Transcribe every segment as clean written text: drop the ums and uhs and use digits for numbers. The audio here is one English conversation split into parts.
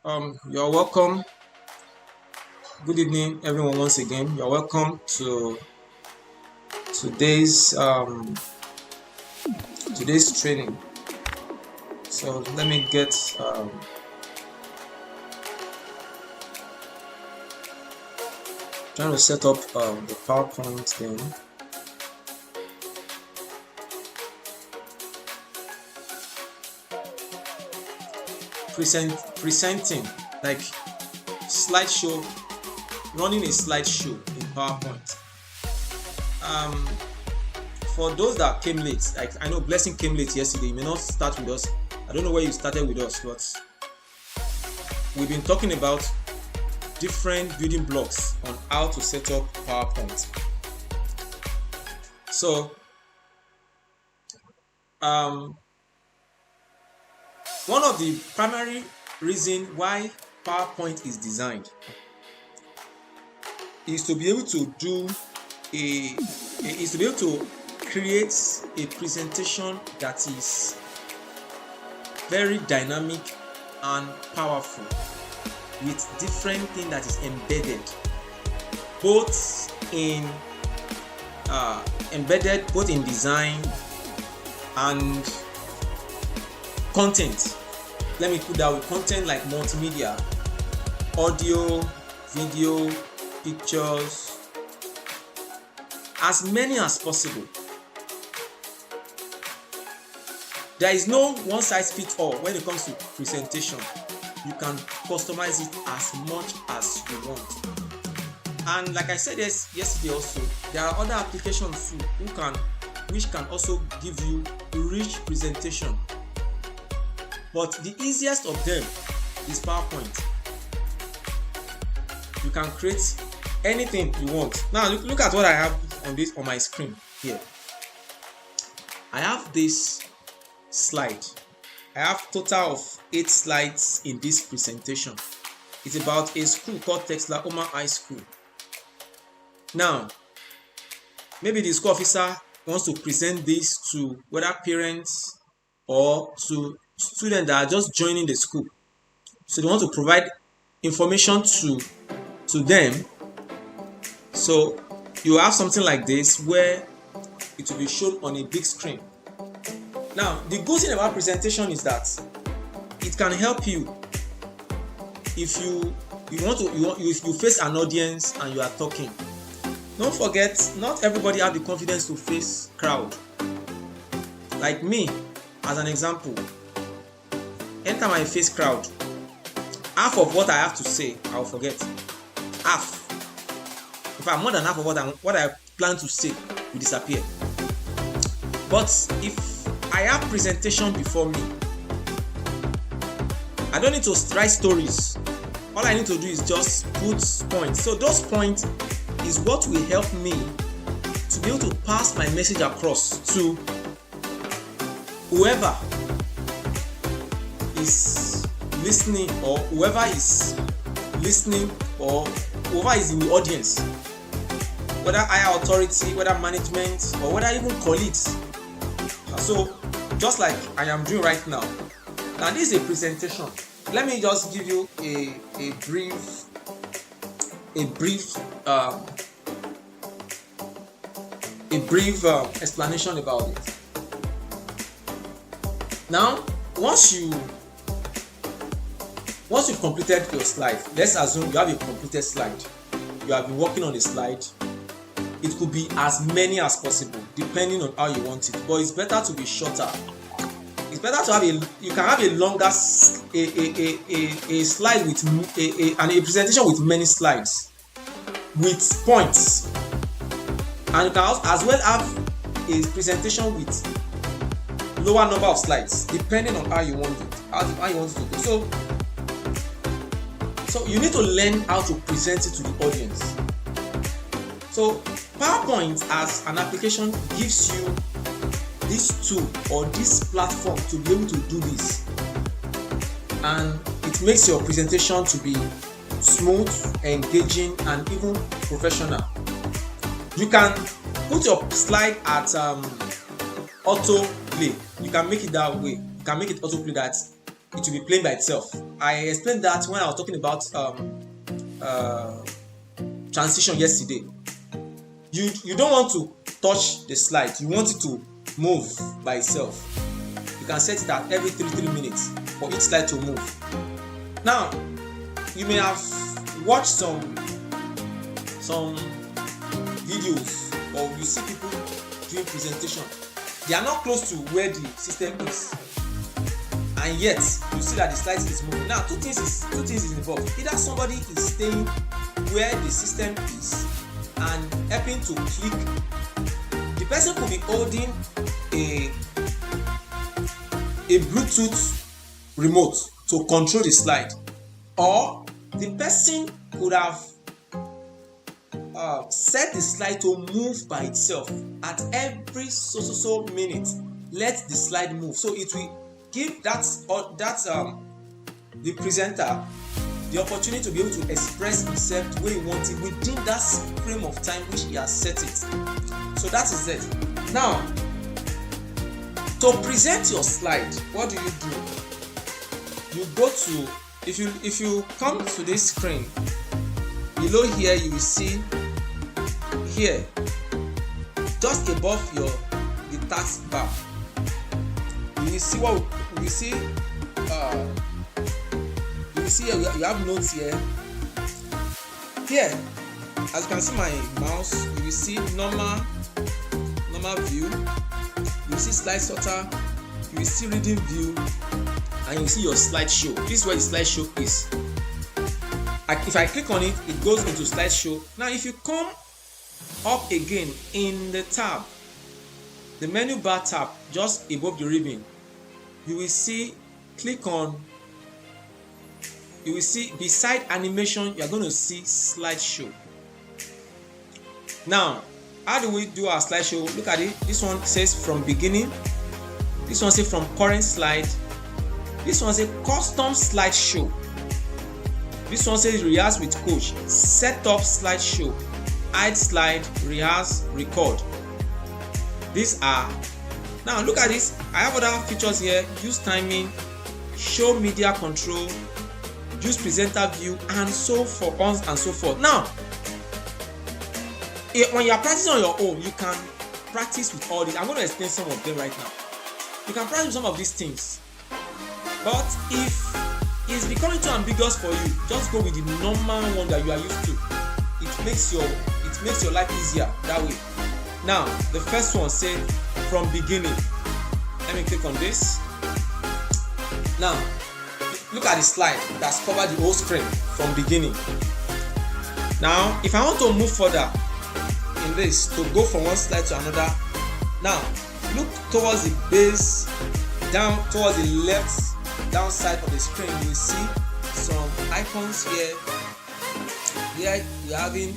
You're welcome. Good evening, everyone. Once again, you're welcome to today's today's training. So let me get trying to set up the PowerPoint thing. Presenting like slideshow, running a slideshow in PowerPoint. For those that came late, like I know Blessing came late yesterday, you may not start with us. I don't know where you started with us, but we've been talking about different building blocks on how to set up PowerPoint. So one of the primary reasons why PowerPoint is designed is to be able to create a presentation that is very dynamic and powerful with different things that is embedded, both in design and content. Let me put that with content like multimedia, audio, video, pictures, as many as possible. There is no one size fits all when it comes to presentation. You can customize it as much as you want. And like I said yesterday also, there are other applications too which can also give you a rich presentation. But the easiest of them is PowerPoint. You can create anything you want. Now look at what I have on my screen here. I have this slide. I have total of 8 slides in this presentation. It's about a school called Textboxes High School. Now, maybe the school officer wants to present this to whether parents or to students that are just joining the school. So they want to provide information to them. So you have something like this where it will be shown on a big screen. Now, the good thing about presentation is that it can help you if you face an audience and you are talking. Don't forget, not everybody have the confidence to face crowd. Like me, as an example, anytime I face crowd, half of what I have to say, I'll forget. Half. In fact, more than half of what I plan to say will disappear. But if I have presentation before me, I don't need to write stories. All I need to do is just put points. So those points is what will help me to be able to pass my message across to whoever is listening or whoever is listening or whoever is in the audience, whether higher authority, whether management, or whether even colleagues. So just like I am doing right now. Now this is a presentation. Let me just give you a brief explanation about it. Now, once you've completed your slide, let's assume you have a completed slide. You have been working on the slide. It could be as many as possible, depending on how you want it. But it's better to be shorter. It's better to have you can have a longer a slide with a presentation with many slides with points, and you can as well have a presentation with lower number of slides, depending on how you want it. How you want it to go. So you need to learn how to present it to the audience. So PowerPoint as an application gives you this tool or this platform to be able to do this, and it makes your presentation to be smooth, engaging, and even professional. You can put your slide at auto play. You can make it that way. You can make it auto play that it will be playing by itself. I explained that when I was talking about transition yesterday. You don't want to touch the slide, you want it to move by itself. You can set it at every 3 minutes for each slide to move. Now, you may have watched some videos, or you see people doing presentation. They are not close to where the system is, and yet you see that the slide is moving. Now, two things is involved. Either somebody is staying where the system is and helping to click. The person could be holding a Bluetooth remote to control the slide, or the person could have set the slide to move by itself at every so minute. Let the slide move, so it will give the presenter the opportunity to be able to express himself the way he wants it within that frame of time which he has set it. So that is it. Now, to present your slide, what do? You go to, if you come to this screen, below here you will see here, just above the task bar, you will see what we see. You have notes here. Here, as you can see my mouse, you will see normal view. You will see slide sorter. You will see reading view, and you will see your slideshow. This is where the slideshow is. If I click on it, it goes into slideshow. Now, if you come up again in the tab, the menu bar tab just above the ribbon, you will see, you will see beside animation, you are going to see slideshow. Now, how do we do our slideshow? Look at it. This one says from beginning. This one says from current slide. This one says custom slideshow. This one says rehearse with coach. Set up slideshow. Hide slide, rehearse, record. These are, now look at this. I have other features here. Use timing, show media control, use presenter view, and so on and so forth. Now, when you are practicing on your own, you can practice with all this. I'm going to explain some of them right now. You can practice with some of these things, but if it's becoming too ambiguous for you, just go with the normal one that you are used to. It makes your life easier that way. Now, the first one says from beginning. Let me click on this. Now, look at the slide that's covered the whole screen from beginning. Now, if I want to move further in this, to go from one slide to another, now look towards the base, down towards the left down side of the screen. You will see some icons here. Here you're having,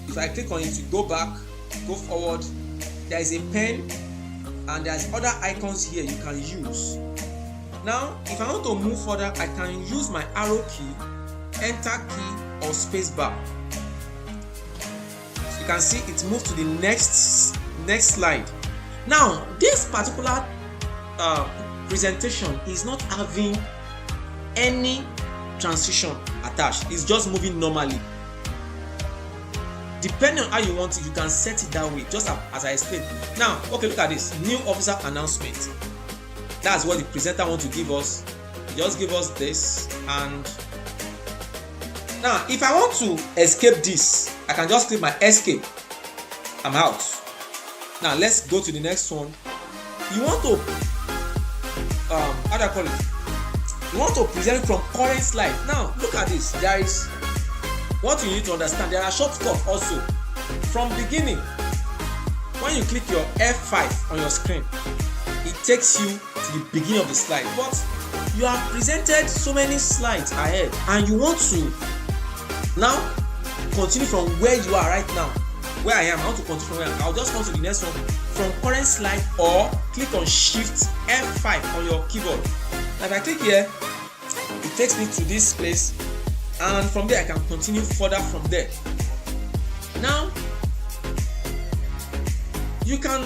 if I click on it, you go back, go forward. There is a pen, and there's other icons here you can use. Now, if I want to move further, I can use my arrow key, enter key, or space bar. So you can see it moves to the next slide. Now, this particular presentation is not having any transition attached. It's just moving normally. Depending on how you want it, you can set it that way, just as I explained. Now, okay, look at this. New officer announcement. That's what the presenter wants to give us. He just give us this, and now if I want to escape this, I can just click my escape. I'm out. Now let's go to the next one. You want to how do I call it? You want to present from current slide. Now look at this. There is what you need to understand. There are shortcuts also. From beginning, when you click your F5 on your screen, it takes you to the beginning of the slide. But you have presented so many slides ahead, and you want to now continue from where you are right now. Where I am, I want to continue from where I am. I'll just come to the next one from current slide, or click on Shift F5 on your keyboard. Now if I click here, it takes me to this place, and from there I can continue further from there. Now you can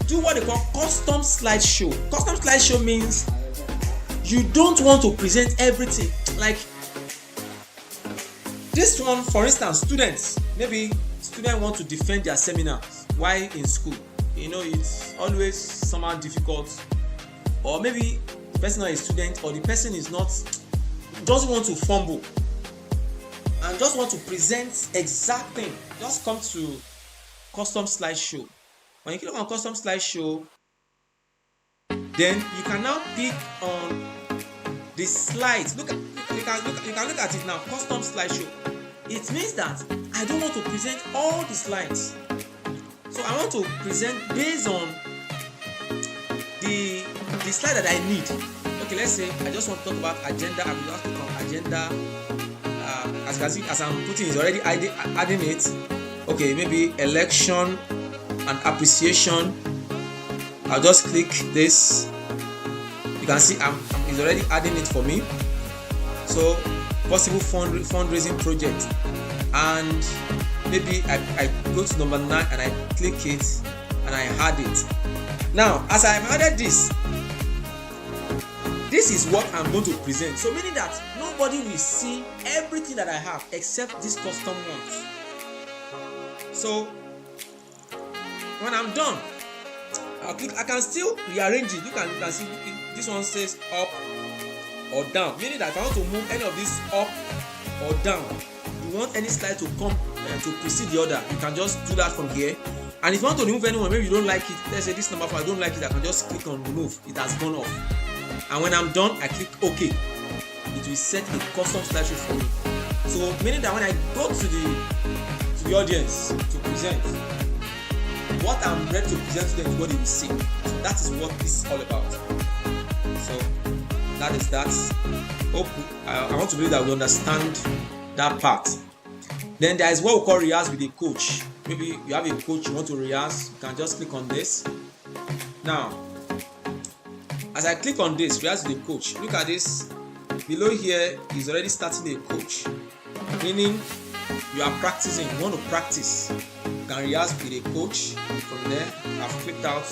do what they call custom slideshow. Custom slideshow means you don't want to present everything. Like this one, for instance, students, maybe students want to defend their seminars while in school. You know, it's always somehow difficult, or maybe the person is not a student, or the person is not, doesn't want to fumble and just want to present exact thing. Just come to custom slideshow. When you click on custom slideshow, then you can now pick on the slides. You can look at it now. Custom slideshow. It means that I don't want to present all the slides, so I want to present based on the slide that I need. Okay, let's say I just want to talk about agenda. I will just click on agenda. As you can see, as I'm putting, it's already adding it. Okay, maybe election and appreciation. I'll just click this. You can see it's already adding it for me. So possible fundraising project, and maybe I go to number 9 and I click it and I add it. Now, as I've added this is what I'm going to present. So meaning that nobody will see everything that I have except these custom ones. So when I'm done, I can still rearrange it. You can see this one says up or down, meaning that if I want to move any of this up or down, you want any slide to come to precede the other, you can just do that from here. And if you want to remove anyone, maybe you don't like it, let's say this number 4, I don't like it, I can just click on remove. It has gone off. And when I'm done, I click OK. It will set a custom slideshow for me. So meaning that when I go to the audience to present, what I'm ready to present to them is what they will see. So that is what this is all about. So that is that. Hope I want to believe that we understand that part. Then there is what we call rehearse with a coach. Maybe you have a coach you want to rehearse, you can just click on this. Now, as I click on this, rehearse with a coach, look at this. Below here is already starting a coach, meaning you are practicing, you want to practice. You can rehearse with a coach. From there, I've clicked out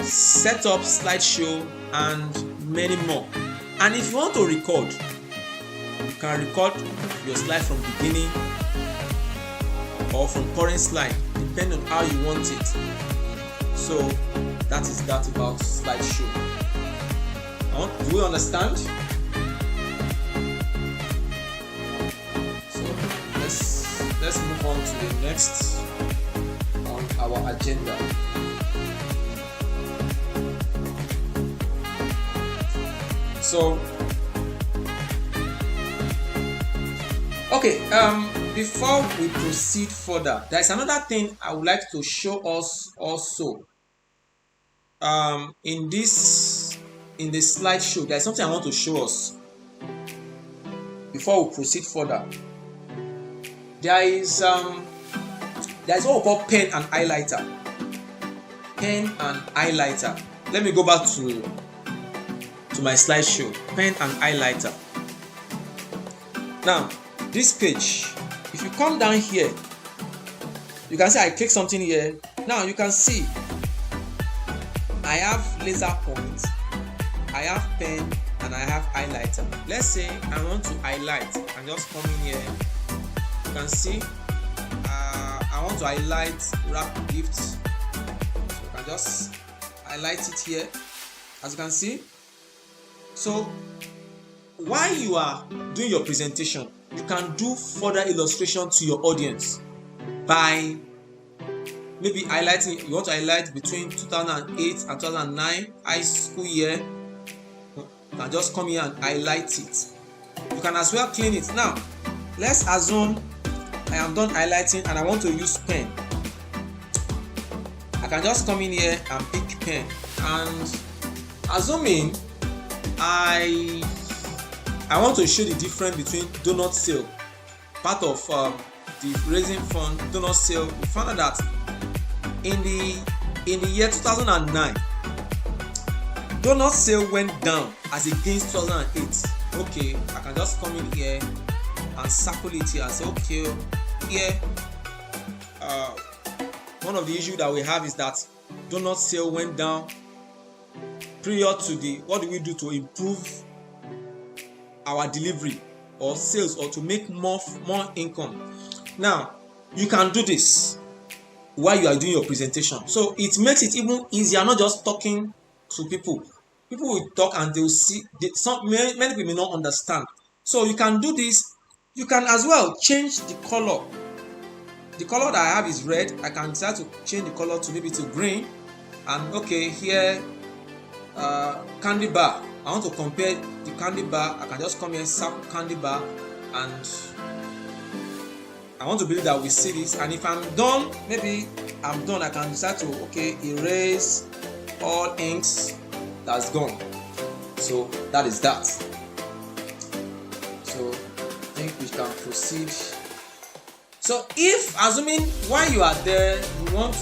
set up slideshow and many more. And if you want to record, you can record your slide from beginning or from current slide, depending on how you want it. So that is that about slideshow. Do we understand? So let's move on to the next on our agenda. So okay, before we proceed further, there is another thing I would like to show us also. In the slideshow, there is something I want to show us before we proceed further. There is what we call pen and highlighter. Pen and highlighter. Let me go back to my slideshow. Pen and highlighter. Now, this page, if you come down here, you can see I click something here. Now you can see I have laser point, I have pen, and I have highlighter. Let's say I want to highlight. I just come in here. You can see I want to highlight wrap gifts. So you can just highlight it here, as you can see. So while you are doing your presentation, you can do further illustration to your audience by maybe highlighting. You want to highlight between 2008 and 2009 high school year. You can just come here and highlight it. You can as well clean it. Now, let's assume I am done highlighting and I want to use pen. I can just come in here and pick pen, and assuming I want to show the difference between donut sale, part of the raising fund donut sale. We found out that in the year 2009, donut sale went down as against 2008. Okay, I can just come in here and circle it here and say, okay, here one of the issues that we have is that donut sale went down prior to the what do we do to improve our delivery or sales or to make more income. Now you can do this while you are doing your presentation, so it makes it even easier, not just talking to people. People will talk and they will see many people may not understand. So you can do this. You can as well change the color. The color that I have is red. I can decide to change the color to maybe to green. And okay, here candy bar. I want to compare the candy bar. I can just come here, sample candy bar, and I want to believe that we see this. And if I'm done, maybe I'm done, I can decide to erase all inks that's gone. So that is that. So I think we can proceed. So if, assuming while you are there, you want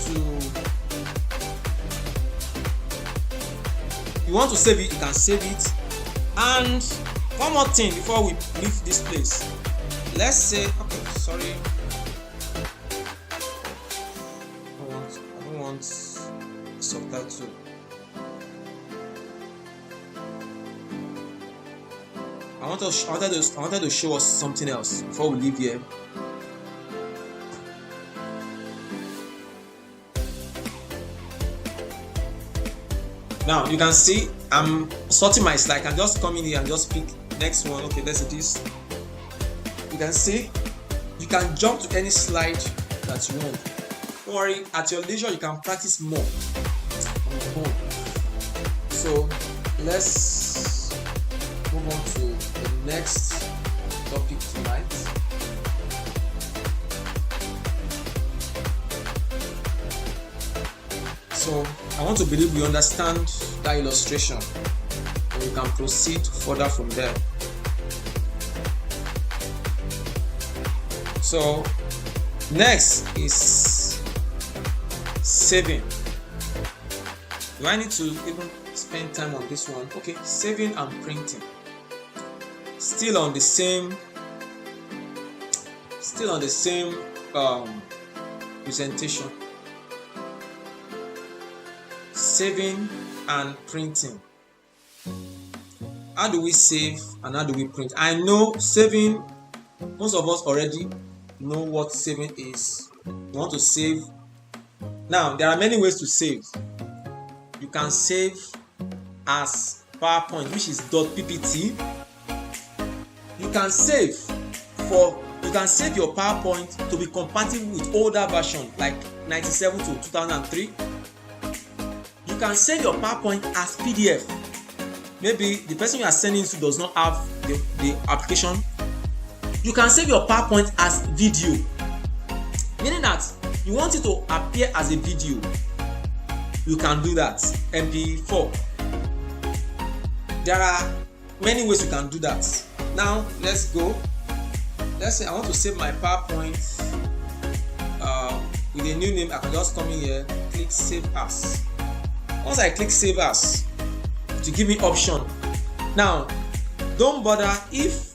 to save it, you can save it. And one more thing before we leave this place. Let's say, okay, sorry, I don't want subtitle. I wanted to show us something else before we leave here. Now you can see I'm sorting my slide. I can just come in here and just pick next one. Okay, let's do this. You can see you can jump to any slide that you want. Don't worry, at your leisure you can practice more on your own. So let's move on to the next topic tonight. So I want to believe we understand that illustration, and we can proceed further from there. So next is saving. Do I need to even spend time on this one? Okay, saving and printing. Still on the same presentation. Saving and printing. How do we save and how do we print? I know saving, most of us already know what saving is. You want to save. Now there are many ways to save. You can save as PowerPoint, which is .ppt. You can save your PowerPoint to be compatible with older version like 97 to 2003. You can save your PowerPoint as PDF. Maybe the person you are sending to does not have the application. You can save your PowerPoint as video, meaning that you want it to appear as a video. You can do that. MP4. There are many ways you can do that. Now let's go. Let's say I want to save my PowerPoint with a new name. I can just come in here, click Save As. Once I click Save As, to give me option. Now, don't bother if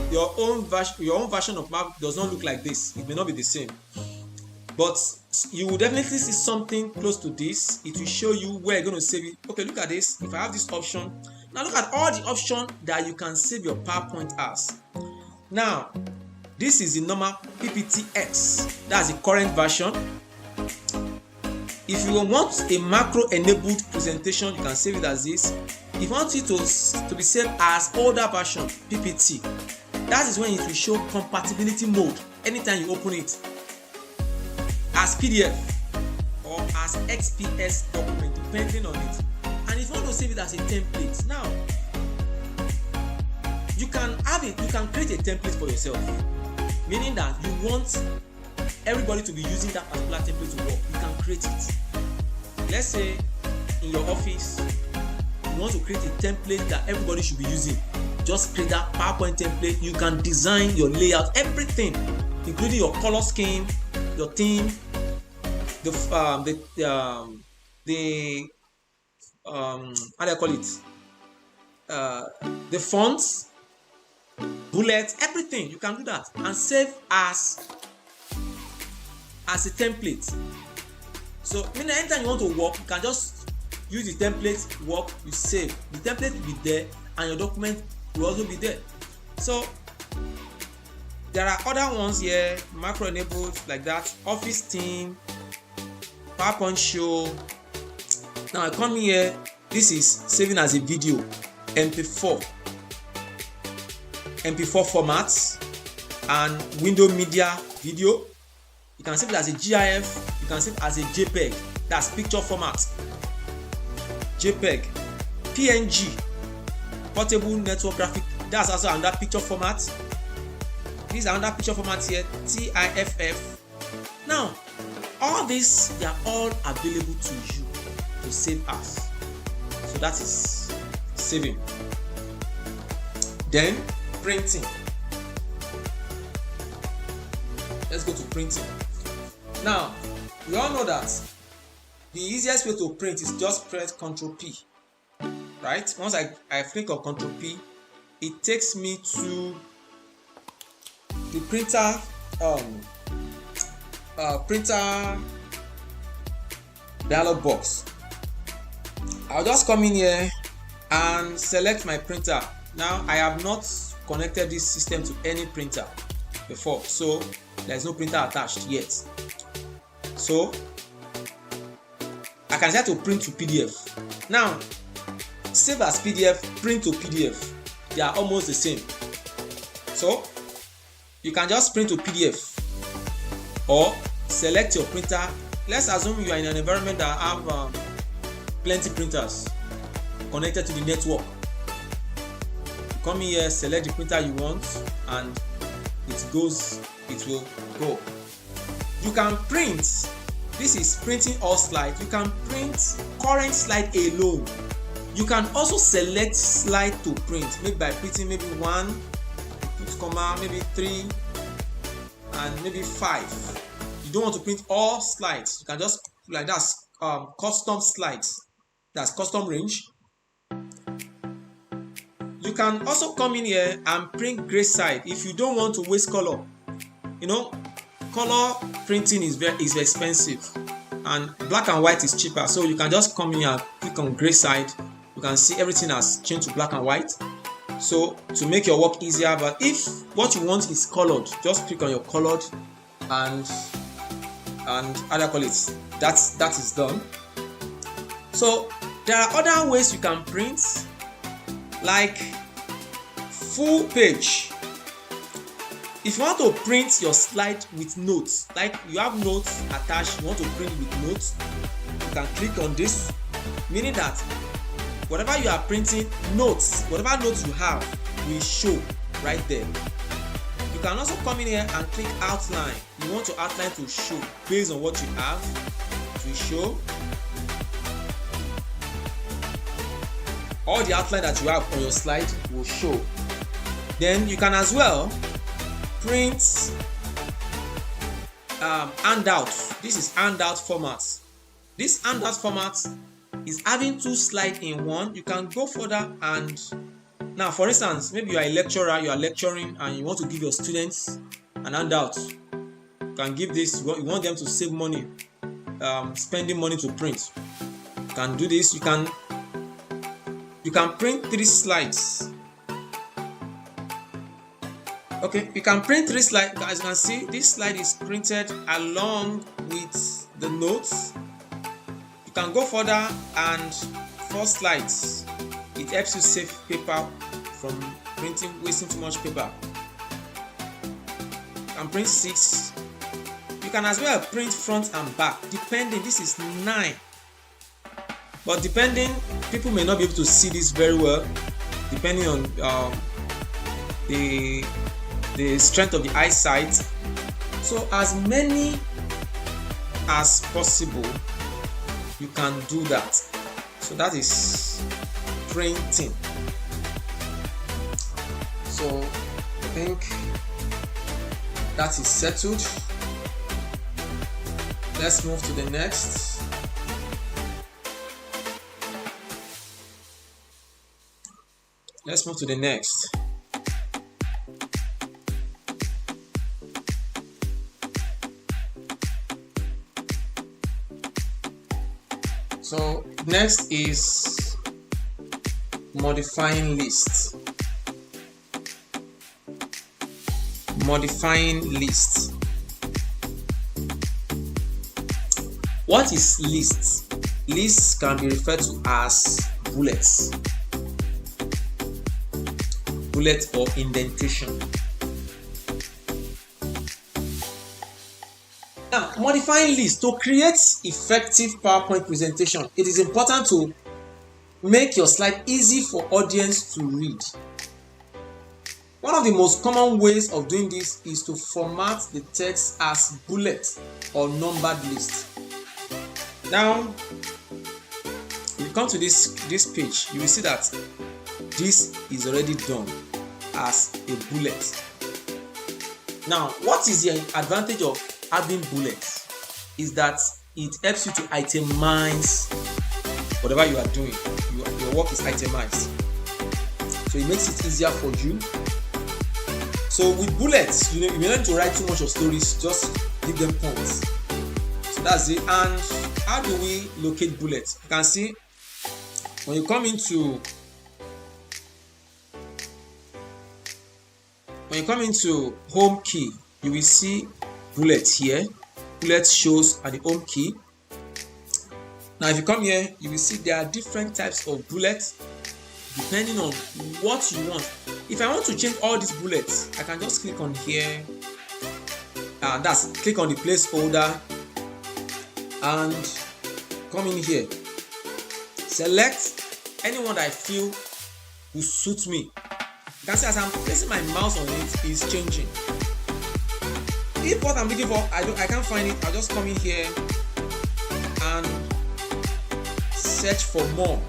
your own version of map does not look like this. It may not be the same, but you will definitely see something close to this. It will show you where you're going to save it. Okay, look at this. If I have this option, now look at all the options that you can save your PowerPoint as. Now, this is the normal PPTX. That's the current version. If you want a macro enabled presentation, you can save it as this. If you want it to be saved as older version, PPT, that is when it will show compatibility mode anytime you open it, as PDF or as XPS document, depending on it. And if you want to save it as a template, now you can have it. You can create a template for yourself, meaning that you want everybody to be using that particular template to work. You can create it. Let's say in your office you want to create a template that everybody should be using. Just create that PowerPoint template. You can design your layout, everything, including your color scheme, your theme, how do I call it? The fonts, bullets, everything. You can do that and save as a template. So anytime you want to work, you can just use the template work you save. The template will be there and your document will also be there. So there are other ones here, macro enabled like that, office theme, PowerPoint show. Now I come here, this is saving as a video, MP4 formats and window media video. You can save it as a GIF, you can save it as a JPEG, that's picture format. JPEG, PNG, portable network graphic, that's also another picture format. This is another picture format here, TIFF. Now, all these, they are all available to you to save as. So that is saving. Then printing. Let's go to printing. Now, we all know that the easiest way to print is just press Ctrl P. Right? Once I click on Ctrl P, it takes me to the printer dialog box. I'll just come in here and select my printer. Now I have not connected this system to any printer before, so there's no printer attached yet. So I can set to print to PDF. Now save as PDF, print to PDF, they are almost the same. So you can just print to PDF or select your printer. Let's assume you are in an environment that have plenty printers connected to the network. You come here, select the printer you want, and it will go. You can print, this is printing all slides. You can print current slide alone. You can also select slide to print, maybe by printing maybe 1, put comma, maybe 3, and maybe 5. You don't want to print all slides, you can just like that's custom slides, that's custom range. You can also come in here and print gray side if you don't want to waste color. You know, color printing is expensive and black and white is cheaper, so you can just come in and click on gray side. You can see everything has changed to black and white, so to make your work easier. But if what you want is colored, just click on your colored and other colors. That is done. So there are other ways you can print, like full page. If you want to print your slide with notes, like you have notes attached, you want to print with notes, you can click on this, meaning that whatever you are printing, notes, whatever notes you have will show right there. You can also come in here and click outline. You want your outline to show based on what you have to show. All the outline that you have on your slide will show. Then you can as well print handout. This is handout format. This handout format is having 2 slides in one. You can go further, and now for instance, maybe you are a lecturer, you are lecturing and you want to give your students an handout. You can give this, you want them to save money, spending money to print. You can do this. You can print 3 slides. Okay, you can print 3 slides. As you can see, this slide is printed along with the notes. You can go further, and 4 slides. It helps you save paper from wasting too much paper. You can print 6. You can as well print front and back, depending. This is 9. But depending, people may not be able to see this very well, depending on the strength of the eyesight. So as many as possible, you can do that. So that is printing. So I think that is settled. Let's move to the next. Let's move to the next. So Next is modifying list. Modifying list. What is list? Lists can be referred to as bullets. Bullet or indentation. Now, modifying list. To create effective PowerPoint presentation, it is important to make your slide easy for audience to read. One of the most common ways of doing this is to format the text as bullet or numbered list. Now, if you come to this page, you will see that this is already done as a bullet. Now, what is the advantage of having bullets? Is that it helps you to itemize whatever you are doing. Your work is itemized, so it makes it easier for you. So with bullets, you may not need to write too much of stories, just give them points. So that's it. And how do we locate bullets? You can see when you come into home key, you will see bullets here. Bullets shows at the home key. Now if you come here, you will see there are different types of bullets depending on what you want. If I want to change all these bullets, I can just click on here, click on the placeholder and come in here, select anyone that I feel will suit me. You can see as I'm placing my mouse on it, it's changing. If what I'm looking for I can't find it, I'll just come in here and search for more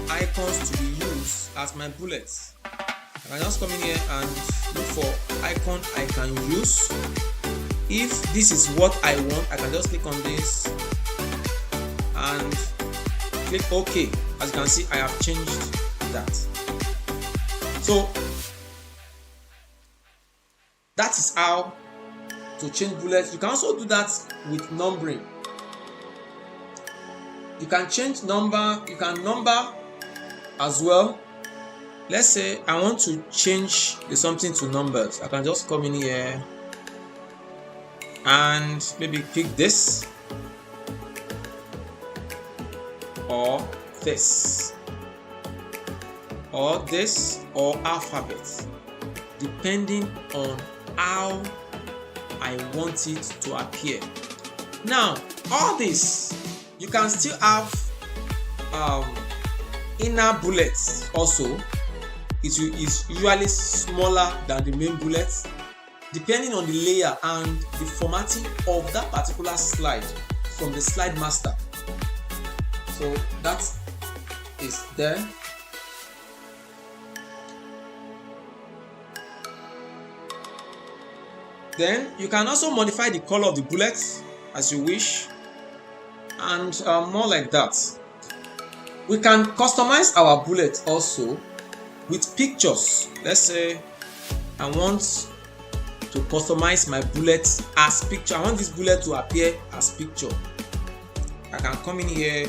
icons to be used as my bullets. I can just come in here and look for icon I can use. If this is what I want, I can just click on this and click OK. As you can see, I have changed that. So that is how to change bullets. You can also do that with numbering. You can change number, you can number as well. Let's say I want to change something to numbers. I can just come in here and maybe pick this or this or alphabet, depending on how I want it to appear. Now all this, you can still have inner bullets also. It is usually smaller than the main bullets, depending on the layer and the formatting of that particular slide from the slide master. So that is there. Then you can also modify the color of the bullets as you wish, and more like that. We can customize our bullets also with pictures. Let's say I want to customize my bullets as picture. I want this bullet to appear as picture. I can come in here.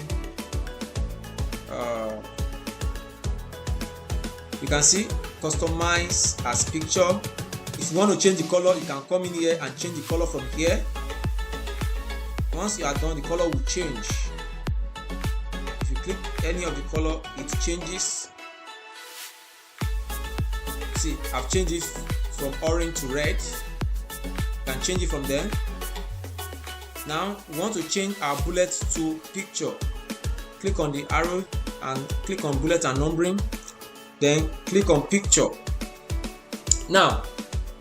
You can see customize as picture. If you want to change the color, you can come in here and change the color from here. Once you are done, the color will change. If you click any of the color, it changes. See, I've changed it from orange to red. You can change it from there. Now we want to change our bullets to picture. Click on the arrow and click on bullet and numbering, then click on picture. Now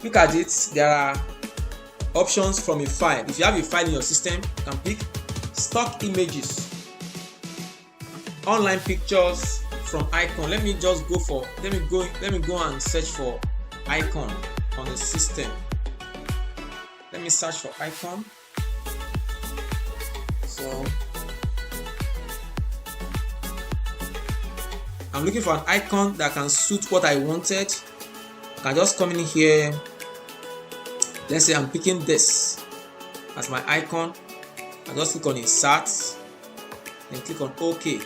look at it, there are options from a file. If you have a file in your system, you can pick stock images, online pictures from icon. Let me go and search for icon on the system. Let me search for icon. So I'm looking for an icon that can suit what I wanted. I can just come in here. Let's say I'm picking this as my icon. I just click on insert, then click on OK.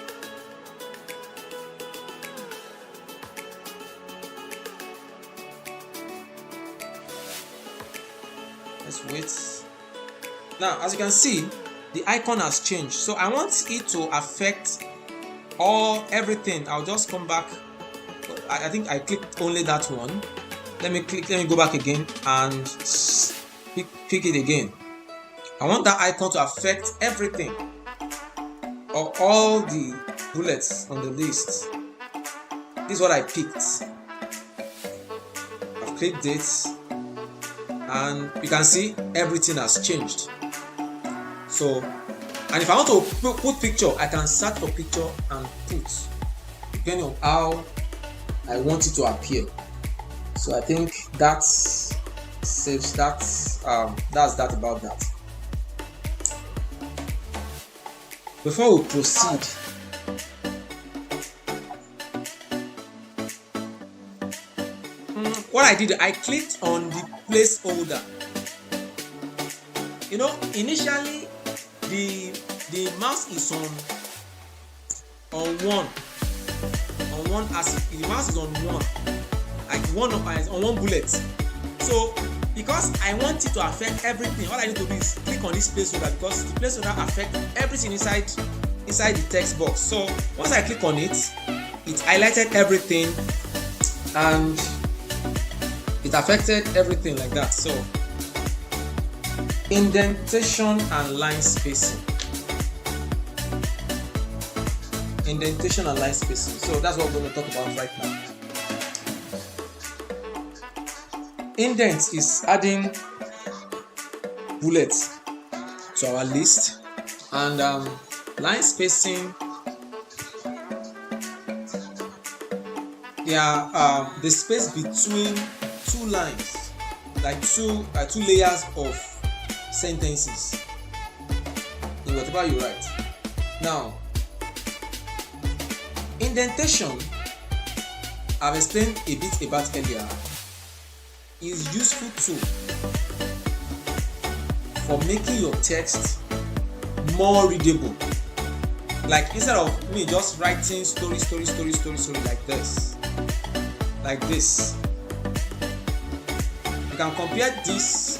Let's wait. Now, as you can see, the icon has changed. So I want it to affect everything. I'll just come back. I think I clicked only that one. Let me go back again and pick it again. I want that icon to affect everything, or all the bullets on the list. This is what I picked. I've clicked it, and you can see everything has changed. So, and if I want to put picture, I can search for picture and put, depending on how I want it to appear. So I think that's saves that. That's that about that. Before we proceed, what I did, I clicked on the placeholder. You know, initially the mouse is on one axis. The mouse is on one, like on one bullet. So because I want it to affect everything, all I need to do is click on this placeholder, because the placeholder affects everything inside the text box. So once I click on it, it highlighted everything and it affected everything like that. So indentation and line spacing. Indentation and line spacing. So that's what we're going to talk about right now. Indent is adding bullets to our list, and line spacing, the space between two lines, like two layers of sentences in whatever you write. Now, indentation, I've explained a bit about earlier, is useful tool for making your text more readable. Like, instead of me just writing story like this, you can compare this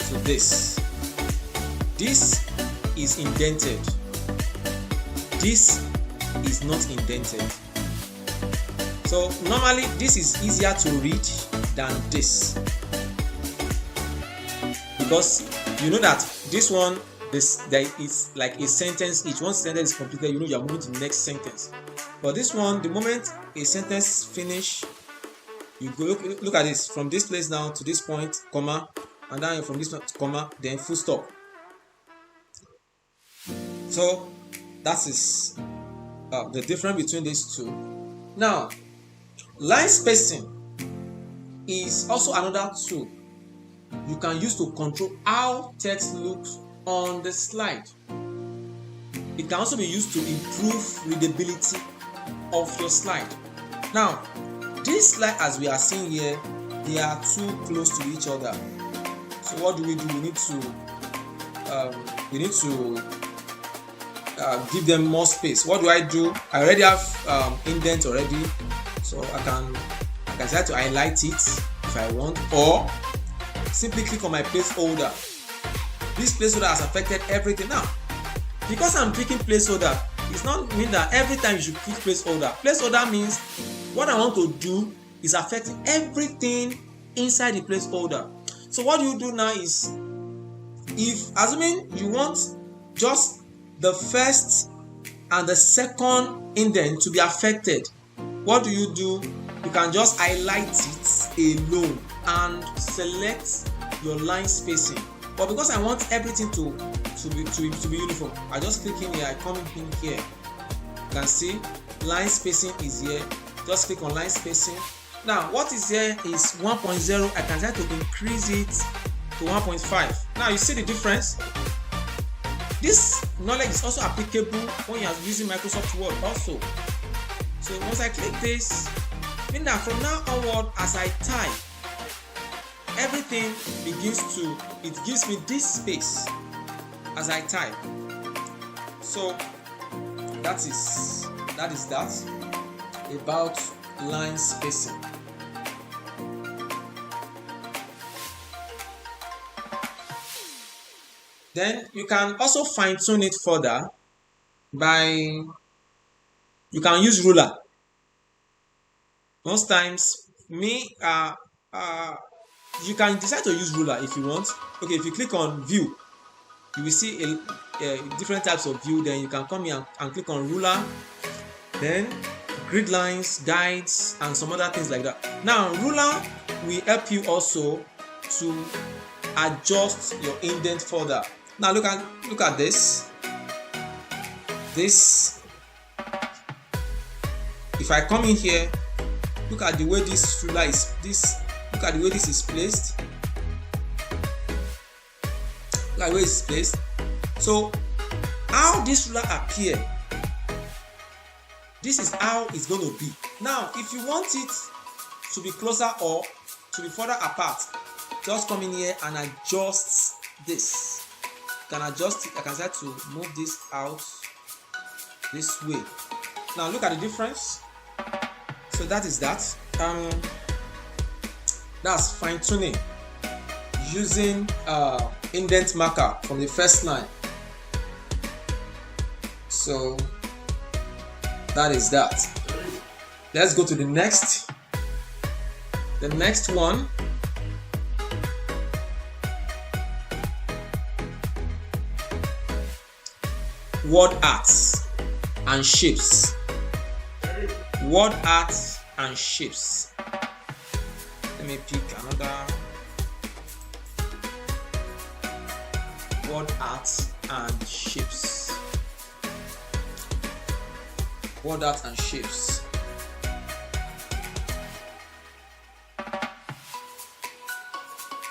to this. This is indented. This is not indented. So normally this is easier to read than this, because you know that this one, there is like a sentence each. Once sentence is completed, you know you're moving to the next sentence. But this one, the moment a sentence finish, you go look at this, from this place now to this point, comma, and then from this point to comma, then full stop. So that is the difference between these two. Now, line spacing is also another tool you can use to control how text looks on the slide. It can also be used to improve readability of your slide. Now, this slide, as we are seeing here, they are too close to each other. So what do? We need to give them more space. What do? I already have indent already, so I can decide to highlight it if I want, or simply click on my placeholder. This placeholder has affected everything. Now, because I'm picking placeholder, it's not mean that every time you should click placeholder. Placeholder means what I want to do is affecting everything inside the placeholder. So what you do now is, if assuming you want just the first and the second indent to be affected, what do? You can just highlight it alone and select your line spacing. But because I want everything to be uniform, I just click in here, I come in here. You can see line spacing is here. Just click on line spacing. Now what is here is 1.0. I can try to increase it to 1.5. Now you see the difference. This knowledge is also applicable when you are using Microsoft Word also. So once I click this, meaning that from now onward, as I type, everything it gives me this space. as I type. So that is that about line spacing. Then you can also fine tune it further by, you can use ruler. Most times you can decide to use ruler if you want. Okay, if you click on view, you will see different types of view. Then you can come here and click on ruler, then grid lines, guides, and some other things like that. Now ruler will help you also to adjust your indent further. Now look at this. If I come in here, look at the way this ruler is look at the way this is placed. Look at the way it's placed. So how this ruler appear, this is how it's going to be. Now if you want it to be closer or to be further apart, just come in here and adjust this. You can adjust it. I can start to move this out this way. Now look at the difference. So that is that. That's fine tuning using indent marker from the first line. So that is that. Let's go to the next. The next one. WordArt and shapes. WordArt and shapes. Let me pick another. WordArt and shapes. WordArt and shapes.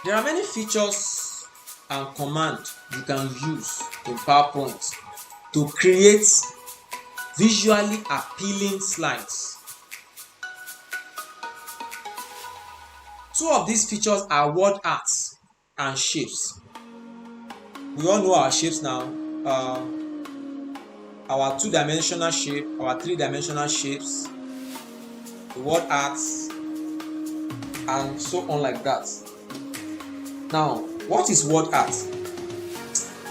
There are many features and commands you can use in PowerPoint to create visually appealing slides. Two of these features are WordArt and shapes. We all know our shapes now. Our two-dimensional shape, our three-dimensional shapes, the WordArt, and so on like that. Now, what is WordArt?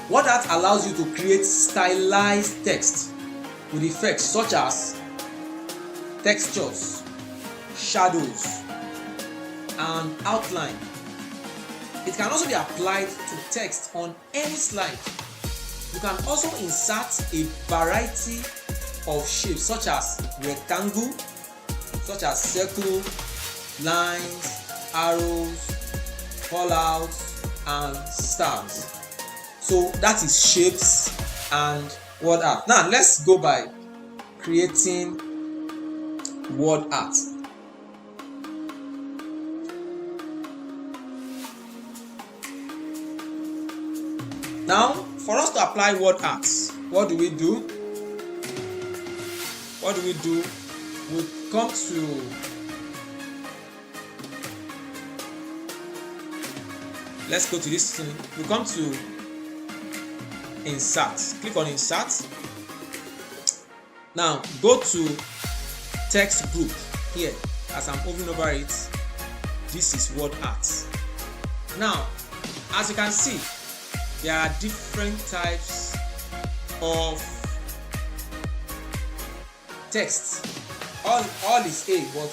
WordArt allows you to create stylized text with effects such as textures, shadows, and outline. It can also be applied to text on any slide. You can also insert a variety of shapes such as rectangle, such as circle, lines, arrows, callouts, and stars. So that is shapes and WordArt. Now let's go by creating WordArt. Now, for us to apply WordArt, what do we do? We come to let's go to this thing. We come to insert. Click on insert. Now go to text group here. As I'm hovering over it, this is WordArt. Now, as you can see, there are different types of text. All is A, but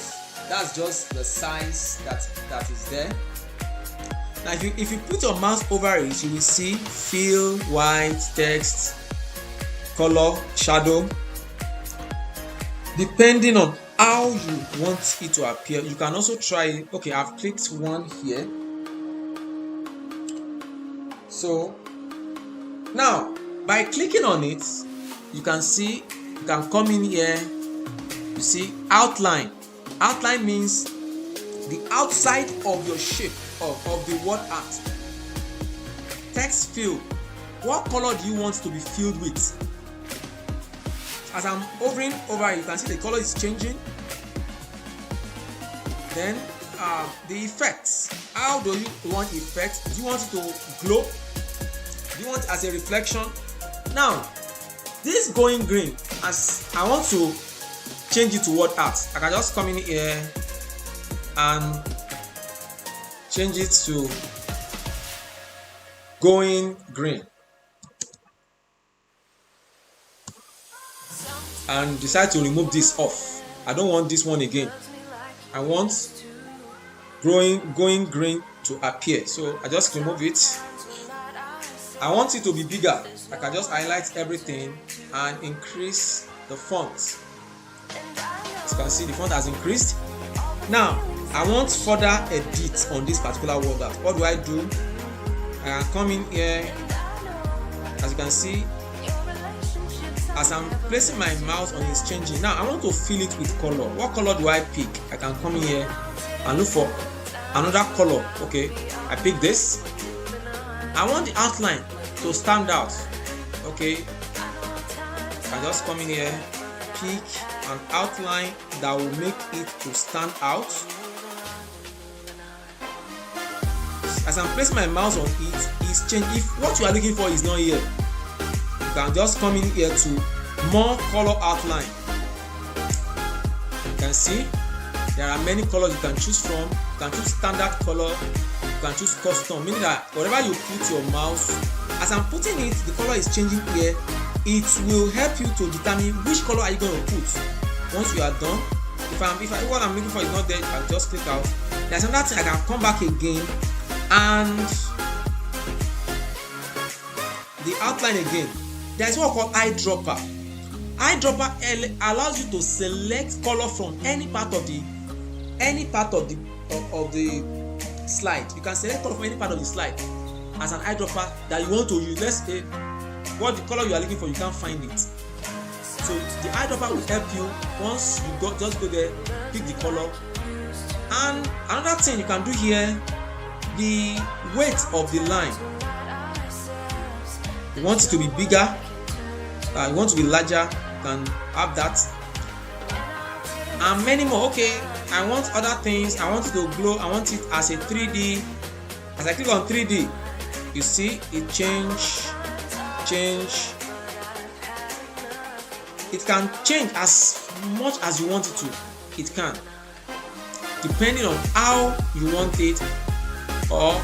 that's just the size that is there. Now if you put your mouse over it, you will see fill, white, text, color, shadow. Depending on how you want it to appear, you can also try it. Okay, I've clicked one here. So now by clicking on it, you can see, you can come in here, you see outline. Outline means the outside of your shape of the WordArt. Text fill, what color do you want to be filled with? As I'm hovering over it, you can see the color is changing. Then the effects, how do you want effects? Do you want it to glow? Do you want it as a reflection? Now, this going green, as I want to change it to WordArt, I can just come in here and change it to going green and decide to remove this off. I don't want this one again. I want going green to appear, so I just remove it. I want it to be bigger. I can just highlight everything and increase the font. As you can see, the font has increased. Now I want further edit on this particular word. What do I do? I can come in here. As you can see, as I'm placing my mouse on, it's changing. Now I want to fill it with color. What color do I pick? I can come in here and look for another color. Okay, I pick this. I want the outline to stand out. Okay, I just come in here, pick an outline that will make it to stand out. As I'm placing my mouse on it, it's changed. If what you are looking for is not here, you can just come in here to more color outline. You can see there are many colors you can choose from. You can choose standard color, you can choose custom, meaning that wherever you put your mouse, as I'm putting it, the color is changing here. It will help you to determine which color are you going to put. Once you are done, if what I'm looking for is not there, I'll just click out. There's another thing, I can come back again and the outline again. There's what called eyedropper. Eyedropper allows you to select color from any part of the slide. You can select color from any part of the slide as an eyedropper that you want to use. Let's say what the color you are looking for, you can't find it. So the eyedropper will help you. Once you just go there, pick the color. And another thing you can do here, the weight of the line. You want it to be bigger, you want to be larger, you can have that. And many more. Okay, I want other things. I want it to glow. I want it as a 3D. As I click on 3D, you see it change. It can change as much as you want it to. It can, depending on how you want it. Or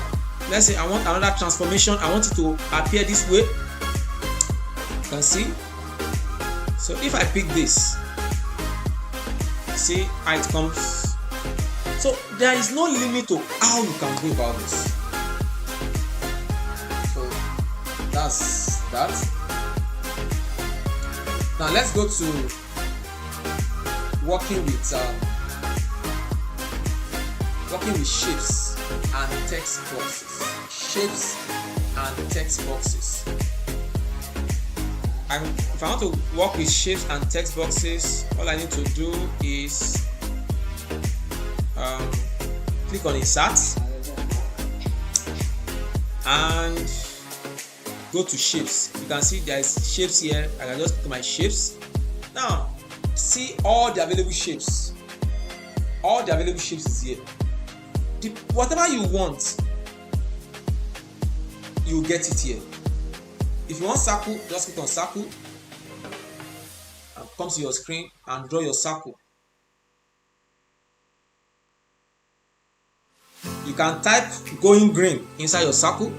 let's say I want another transformation. I want it to appear this way. You can see. So if I pick this, see how it comes. So there is no limit to how you can go about this. So that's that. Now let's go to working with shapes and text boxes. Shapes and text boxes. If I want to work with shapes and text boxes, all I need to do is click on Insert and go to Shapes. You can see there is shapes here. I can just click my shapes. Now see all the available shapes. All the available shapes is here. Whatever you want, you get it here. If you want circle, just click on circle and come to your screen and draw your circle. You can type going green inside your circle.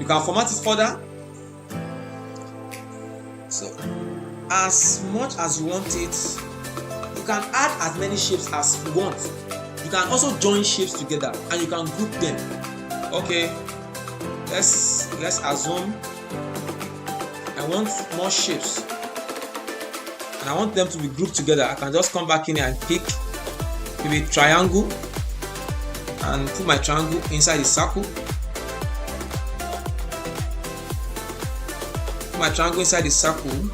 You can format it further. So as much as you want it, you can add as many shapes as you want. You can also join shapes together and you can group them. Okay, let's assume I want more shapes and I want them to be grouped together. I can just come back in here and pick maybe triangle and put my triangle inside the circle. Put my triangle inside the circle.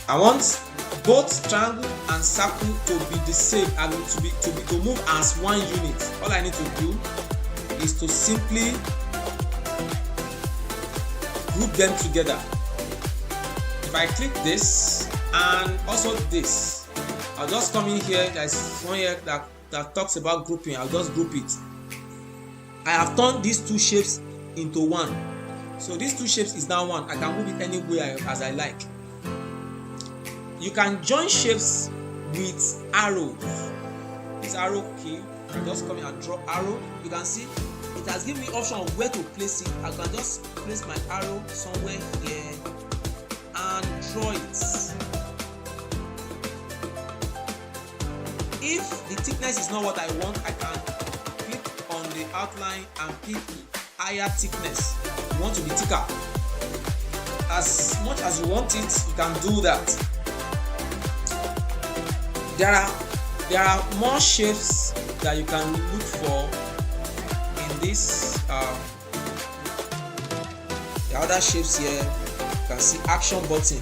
I want both triangle and circle to be the same. I mean to move as one unit. All I need to do is to simply group them together. If I click this, And also this, I'll just come in here. There's one here that talks about grouping. I'll just group it. I have turned these two shapes into one. So these two shapes is now one. I can move it any way as I like. You can join shapes with arrows. This arrow key, I can just come in and draw arrow. You can see it has given me option of where to place it. I can just place my arrow somewhere here and draw it. If the thickness is not what I want, I can click on the outline and pick higher thickness. You want to be thicker. As much as you want it, you can do that. There are more shapes that you can look for in this. The other shapes here, you can see action button.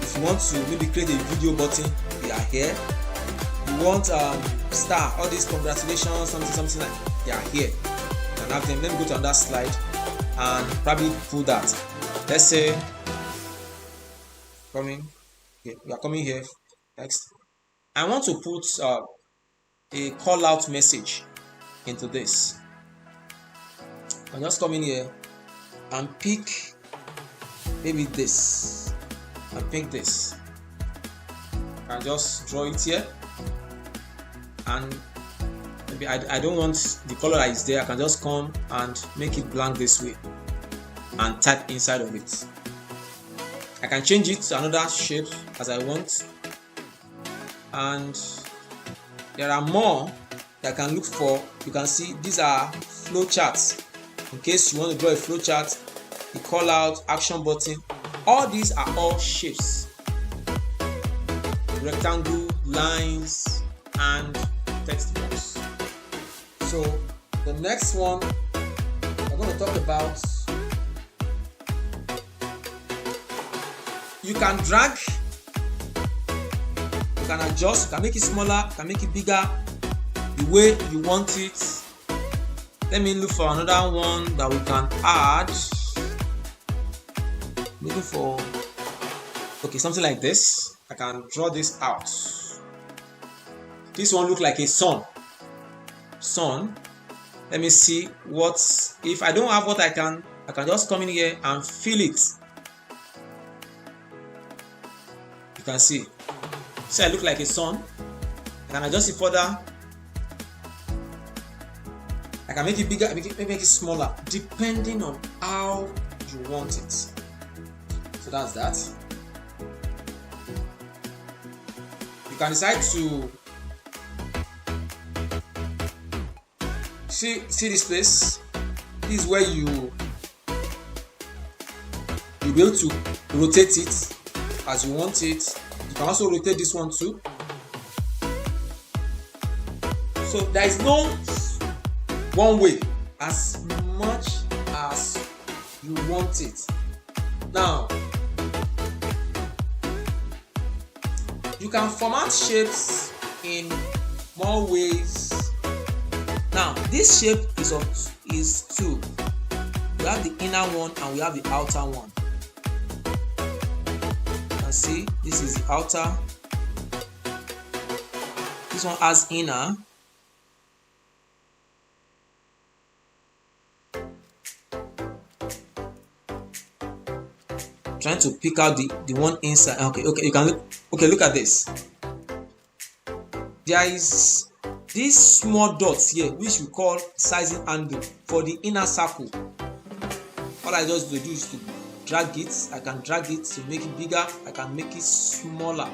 If you want to maybe create a video button, they are here. You want star, all these congratulations, something like, they are here. You can have them. Let me go to another slide and probably pull that. Let's say we are coming here next. I want to put a call out message into this. I'm just coming here and pick maybe this and pick this. I just draw it here, and maybe I don't want the color that is there. I can just come and make it blank this way and type inside of it. I can change it to another shape as I want, and there are more that I can look for. You can see these are flow charts. In case you want to draw a flow chart, the call out, action button, all these are all shapes: rectangle, lines, and text box. So the next one we're going to talk about, you can drag, you can adjust, you can make it smaller, you can make it bigger the way you want it. Let me look for another one that we can add. Looking for, okay, something like this. I can draw this out. This one look like a sun. Let me see what, if I don't have what I can just come in here and fill it. You can see. So I look like a sun. I can adjust it further. I can make it bigger, make it smaller, depending on how you want it. So that's that. You can decide to see this place. This is where you'll be able to rotate it as you want it. You can also rotate this one too. So there is no one way, as much as you want it. Now you can format shapes in more ways. Now this shape is two. We have the inner one and we have the outer one. You can see this is the outer. This one has inner. Trying to pick out the one inside. Okay, you can look. Okay, look at this. There is these small dots here, which we call sizing handle for the inner circle. All I just do is to drag it. I can drag it to make it bigger. I can make it smaller.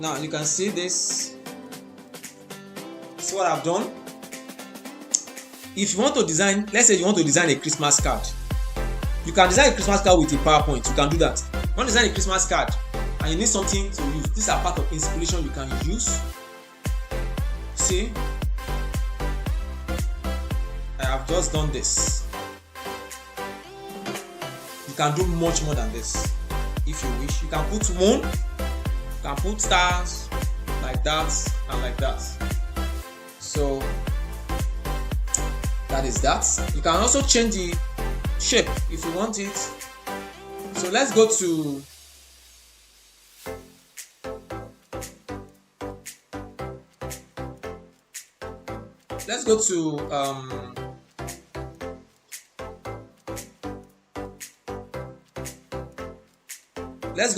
Now you can see this. See what I've done. If you want to design, let's say you want to design a Christmas card. You can design a Christmas card with a PowerPoint. You can do that. You want to design a Christmas card and you need something to use. These are part of inspiration you can use. See, I have just done this. You can do much more than this if you wish. You can put moon, you can put stars like that and like that. So that is that. You can also change the shape if you want it. So So let's go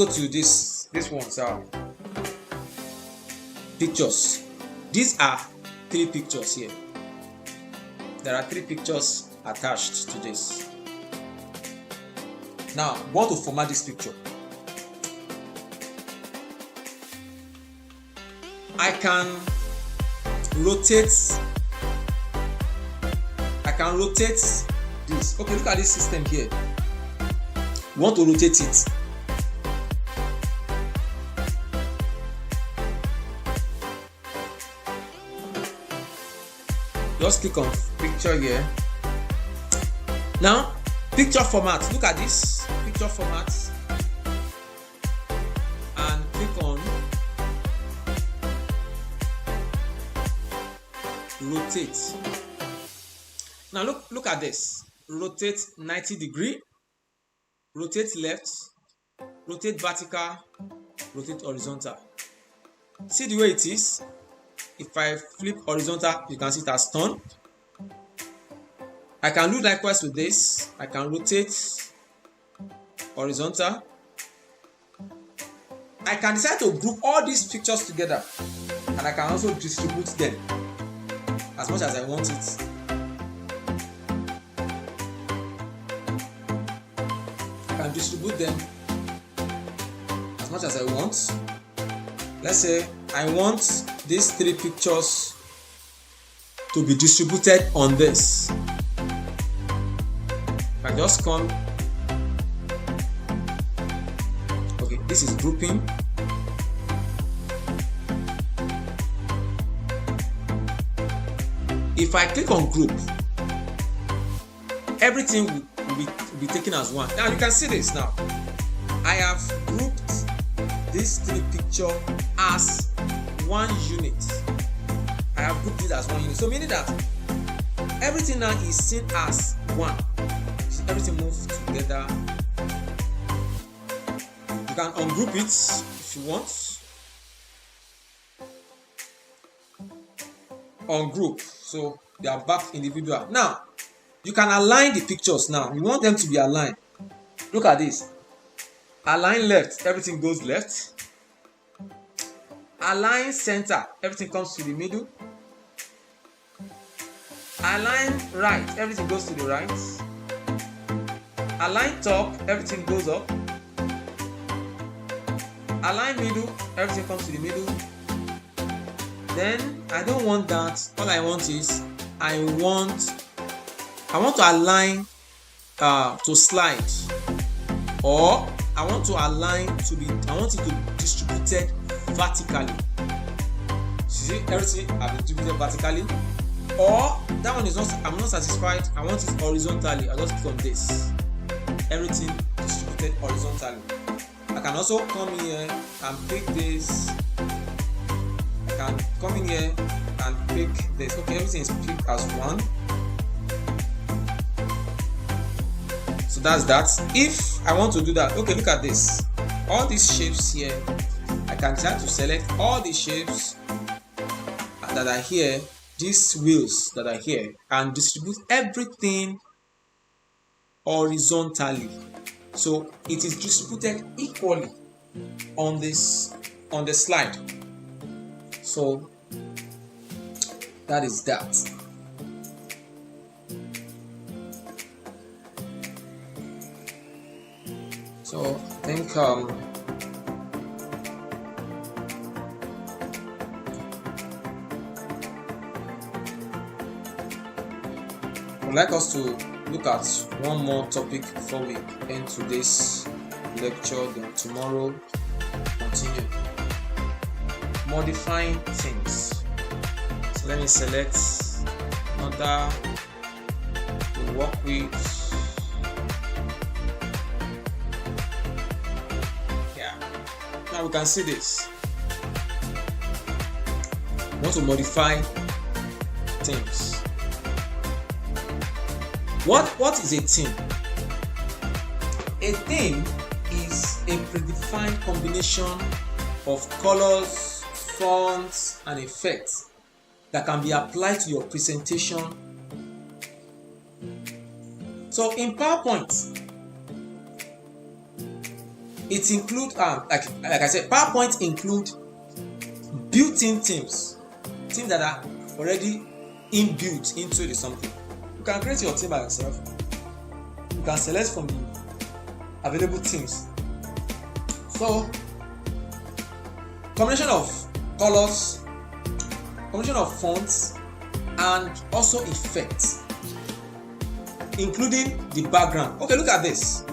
to this one. So pictures. These are 3 pictures here. There are 3 pictures attached to this. Now, we want to format this picture. I can rotate this. Okay, look at this system here. We want to rotate it. Just click on picture here. Now, picture format. Look at this picture format and click on rotate. Now look at this. Rotate 90 degree, rotate left, rotate vertical, rotate horizontal. See the way it is. If I flip horizontal, you can see it has turned. I can do likewise with this. I can rotate horizontal. I can decide to group all these pictures together, and I can also distribute them as much as I want it. I can distribute them as much as I want. Let's say I want these 3 pictures to be distributed on this. I just come. Okay, this is grouping. If I click on group, everything will be taken as one. Now you can see this now. I have grouped these 3 pictures as one unit. I have grouped it as one unit. So meaning that everything now is seen as one. Everything moves together. You can ungroup it if you want. Ungroup. So they are back individual. Now you can align the pictures. Now you want them to be aligned. Look at this. Align left, everything goes left. Align center, everything comes to the middle. Align right, everything goes to the right. Align top, everything goes up. Align middle, everything comes to the middle. Then I don't want that. All I want is I want to align to slide, or I want to align I want it to be distributed vertically. See, everything I've been distributed vertically. Or that one is not, I'm not satisfied, I want it horizontally. I just click on this. Everything distributed horizontally. I can also come here and pick this. I can come in here and pick this. Okay, everything is picked as one. So that's that. If I want to do that, okay, look at this. All these shapes here, I can try to select all the shapes that are here, these wheels that are here, and distribute everything horizontally. So it is distributed equally on the slide. So that is that. So I think I'd like us to look at one more topic before we end today's lecture. Then tomorrow continue. Modifying things. So let me select another to work with. Now we can see this. We want to modify things. What is a theme? A theme is a predefined combination of colors, fonts, and effects that can be applied to your presentation. So in PowerPoint, it includes like I said, PowerPoint include built-in themes that are already inbuilt into the something. You can create your theme by yourself. You can select from the available themes. So combination of colors, combination of fonts, and also effects, including the background. Okay, look at this.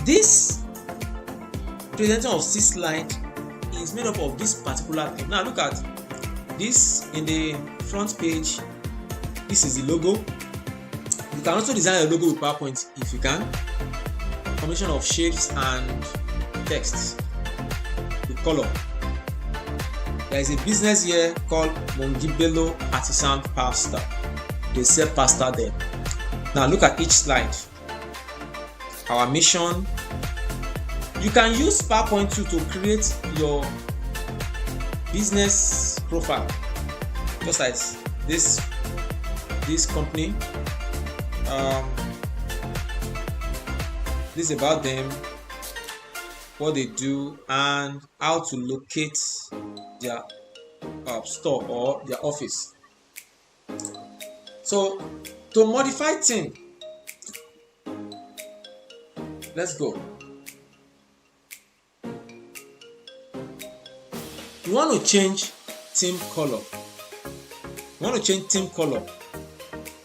This presentation of this slide is made up of this particular thing. Now look at this in the front page. This is the logo. You can also design a logo with PowerPoint if you can. Combination of shapes and text with color. There is a business here called Mongibelo Artisan Pasta. They sell pasta there. Now look at each slide. Our mission. You can use PowerPoint to create your business profile, just like this company. This is about them, what they do, and how to locate their store or their office. So to modify theme, let's go. You want to change theme color.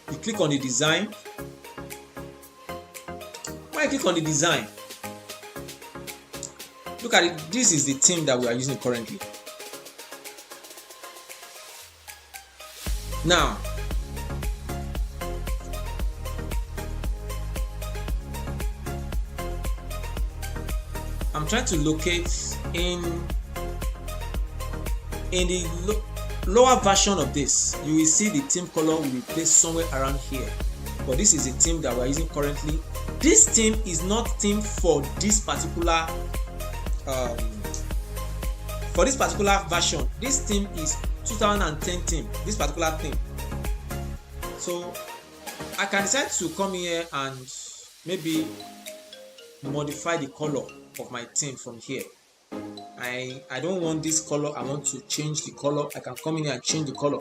You click on the design. When you click on the design, look at it. This is the theme that we are using currently. Now, I'm trying to locate in the lower version of this. You will see the theme color will be placed somewhere around here, but this is the theme that we are using currently. This theme is not theme for this particular version. This theme is 2010 theme, this particular theme. So I can decide to come here and maybe modify the color of my theme from here. I don't want this color, I want to change the color. I can come in here and change the color.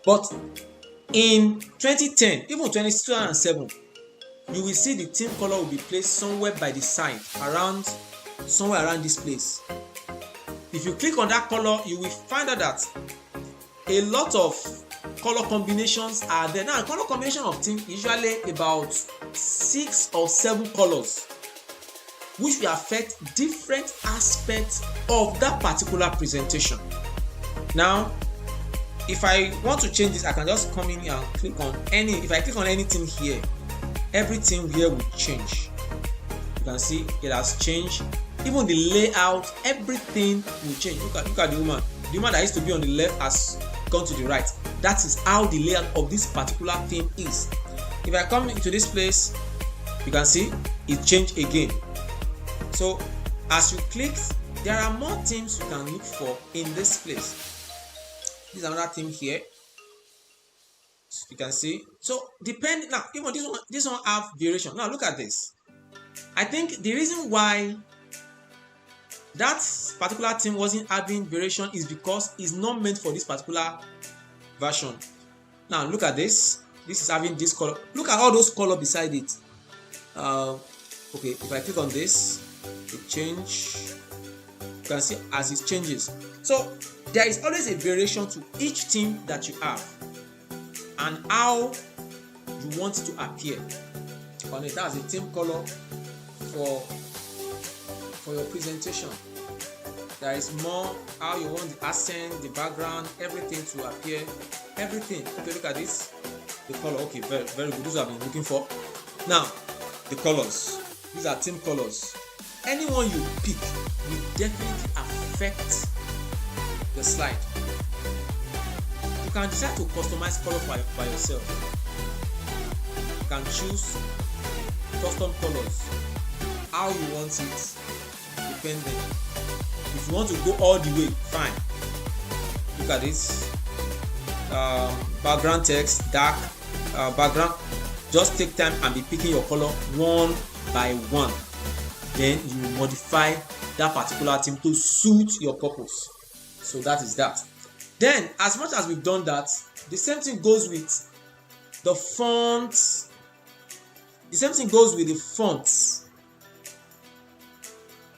But in 2010, even 2007, you will see the theme color will be placed somewhere by the side, somewhere around this place. If you click on that color, you will find out that a lot of color combinations are there. Now, color combination of theme usually about 6 or 7 colors, which will affect different aspects of that particular presentation. Now, if I want to change this, I can just come in here and click on any. If I click on anything here, everything here will change. You can see it has changed. Even the layout, everything will change. Look at the woman. The woman that used to be on the left has gone to the right. That is how the layout of this particular theme is. If I come into this place, you can see it changed again. So as you click, there are more themes you can look for in this place. This is another theme here. You can see. So depending now, even this one have variation. Now look at this. I think the reason why that particular theme wasn't having variation is because it's not meant for this particular version. Now look at this. This is having this color. Look at all those colors beside it. Okay, if I click on this, it changes. You can see as it changes. So there is always a variation to each theme that you have and how you want it to appear on it. That's the theme color for your presentation. There is more how you want the accent, the background, everything to appear. Everything. Okay, look at this. The color. Okay, very, very good. This is what I've been looking for. Now, the colors. These are theme colors. Anyone you pick will definitely affect the slide. You can decide to customize color by yourself. You can choose custom colors, how you want it, dependent. If you want to go all the way, fine. Look at this. Background text, dark background. Just take time and be picking your color one by one. Then you modify that particular theme to suit your purpose. So that is that. Then, as much as we've done that, the same thing goes with the fonts. The same thing goes with the fonts.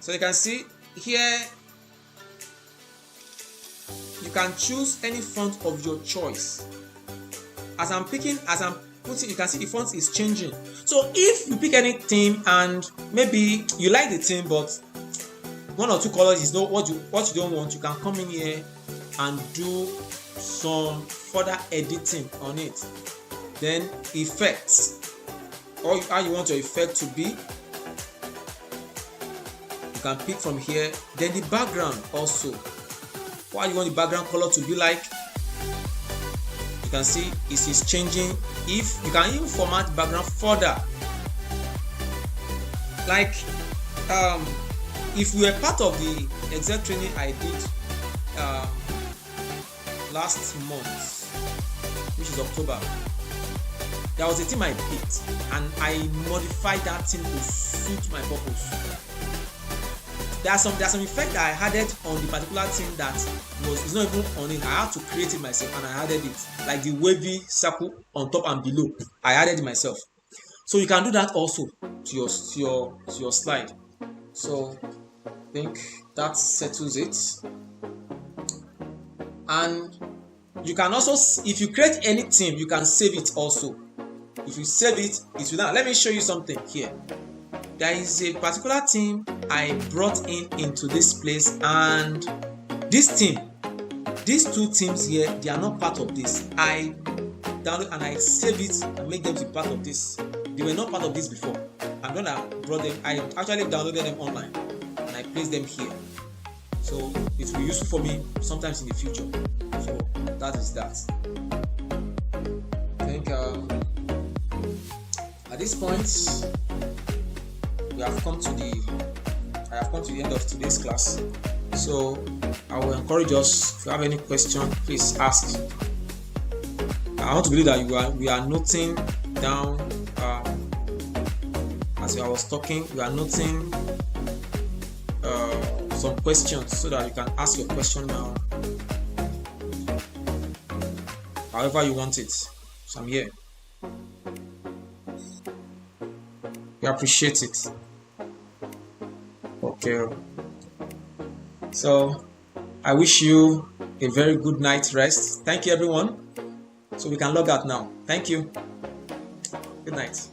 So you can see here, you can choose any font of your choice. As I'm putting, you can see the font is changing. So if you pick any theme and maybe you like the theme, but one or two colors is not what you don't want, you can come in here and do some further editing on it. Then effects, or how you want your effect to be, you can pick from here. Then the background also, what you want the background color to be like. You can see it is changing. If you can even format the background further, like if we were part of the exact training I did last month, which is October, there was a theme I picked and I modified that theme to suit my purpose. There's some effect that I added on the particular theme that is not even on it. I had to create it myself and I added it, like the wavy circle on top and below. I added it myself. So you can do that also to your slide. So I think that settles it. And you can also, if you create any theme, you can save it also. If you save it, it will now. Let me show you something here. There is a particular theme I brought into this place, and this theme, these two themes here, they are not part of this. I download and I save it and make them to be part of this. They were not part of this before. I'm gonna brought them. I actually downloaded them online and I placed them here. So it will be useful for me sometimes in the future. So that is that. I think at this point, I have come to the end of today's class. So I will encourage us, if you have any question, please ask. I want to believe that we are noting down as I was talking. We are noting some questions so that you can ask your question now, however you want it. So I'm here. We appreciate it. Okay. So I wish you a very good night rest. Thank you, everyone. So we can log out now. Thank you. Good night.